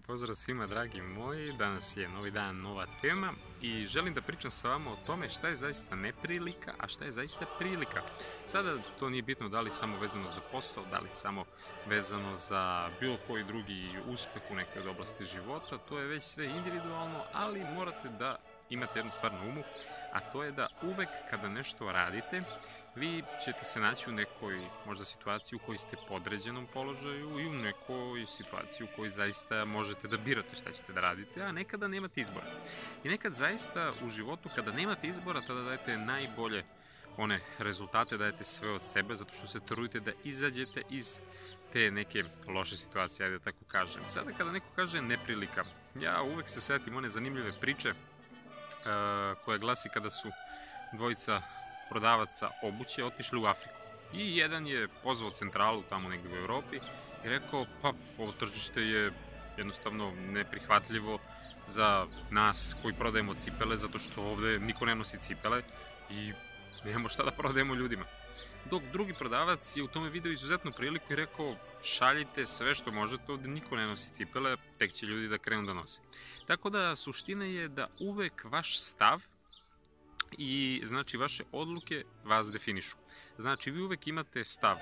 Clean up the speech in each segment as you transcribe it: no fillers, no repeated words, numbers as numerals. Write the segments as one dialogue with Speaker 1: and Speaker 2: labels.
Speaker 1: pozdrav svima dragi moji, danas je novi dan, nova tema i želim da pričam sa vama o tome šta je zaista neprilika, a šta je zaista prilika. Sada to nije bitno da li samo vezano za posao, da li samo vezano za bilo koji drugi uspeh u nekoj od oblasti života, to je već sve individualno, ali morate da imate jednu stvar na umu, a to je da uvek kada nešto radite, vi ćete se naći u nekoj možda situaciji u kojoj ste podređenom položaju i u nekoj situaciji u kojoj zaista možete da birate šta ćete da radite, a nekada nemate izbora. I nekad zaista u životu kada nemate izbora, tada dajete najbolje one rezultate, dajete sve od sebe, zato što se trudite da izađete iz te neke loše situacije, ajde da tako kažem. Sada kada neko kaže neprilika, ja uvek se setim one zanimljive priče koja glasi kada su dvojica prodavaca obuće otišli u Afriku. I jedan je pozvao centralu tamo negdje u Evropi i rekao, pa ovo tržište je jednostavno neprihvatljivo za nas koji prodajemo cipele, zato što ovde niko ne nosi cipele i nemamo šta da prodajemo ljudima. Dok drugi prodavac je u tome video izuzetnu priliku i rekao, šaljite sve što možete, ovde niko ne nosi cipele, tek će ljudi da krenu da nose. Tako da suština je da uvek vaš stav i znači vaše odluke vas definišu. Znači vi uvek imate stav,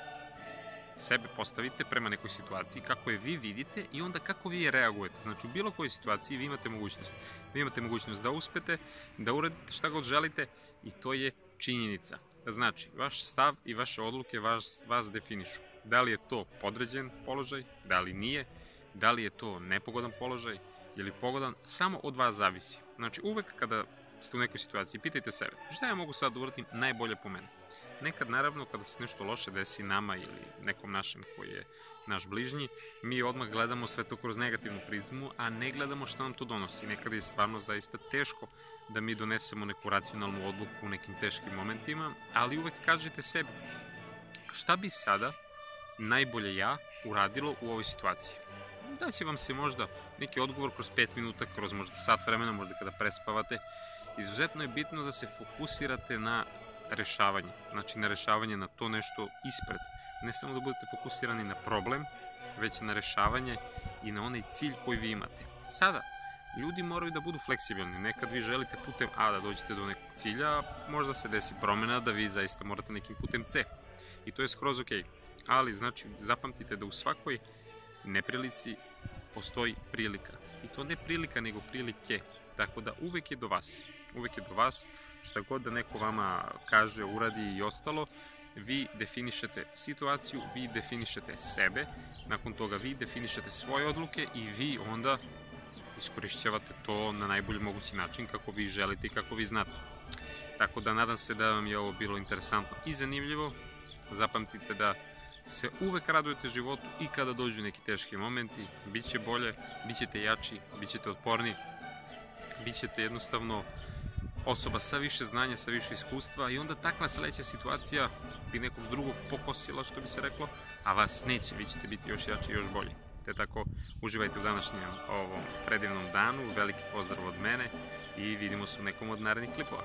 Speaker 1: sebe postavite prema nekoj situaciji kako je vi vidite i onda kako vi reagujete. Znači u bilo kojoj situaciji vi imate mogućnost. Vi imate mogućnost da uspete, da uradite šta god želite i to je činjenica. Znači vaš stav i vaše odluke vas definišu. Da li je to podređen položaj, da li nije, da li je to nepogodan položaj ili pogodan, samo od vas zavisi. Znači uvek kada ste u nekoj situaciji, pitajte sebe, šta ja mogu sad da uradim najbolje po mene? Nekad, naravno, kada se nešto loše desi nama ili nekom našem koji je naš bližnji, mi odmah gledamo sve to kroz negativnu prizmu, a ne gledamo šta nam to donosi. Nekada je stvarno zaista teško da mi donesemo neku racionalnu odluku u nekim teškim momentima, ali uvek kažete sebi, šta bi sada najbolje ja uradilo u ovoj situaciji? Daće vam se možda neki odgovor kroz 5 minuta, kroz možda sat vremena, možda kada prespavate. Izuzetno je bitno da se fokusirate na rešavanje, znači na rešavanje na to nešto ispred. Ne samo da budete fokusirani na problem, već na rešavanje i na onaj cilj koji vi imate. Sada, ljudi moraju da budu fleksibilni. Nekad vi želite putem A da dođete do nekog cilja, možda se desi promena da vi zaista morate nekim putem C. I to je skroz ok. Ali, znači, zapamtite da u svakoj neprilici postoji prilika. I to ne prilika, nego prilike. Tako da uvek je do vas. Uvek je do vas. Šta god da neko vama kaže, uradi i ostalo, vi definišete situaciju, vi definišete sebe, nakon toga vi definišete svoje odluke i vi onda iskorišćavate to na najbolji mogući način kako vi želite i kako vi znate. Tako da nadam se da vam je ovo bilo interesantno i zanimljivo. Zapamtite da se uvek radujete životu i kada dođu neki teški momenti, bit će bolje, bit ćete jači, bit ćete otporni, bit ćete jednostavno osoba sa više znanja, sa više iskustva i onda takva sledeća situacija bi nekog drugog pokosila, što bi se reklo, a vas neće, vi ćete biti još jači i još bolji. Te tako, uživajte u današnjem ovom predivnom danu, veliki pozdrav od mene i vidimo se u nekom od narednih klipova.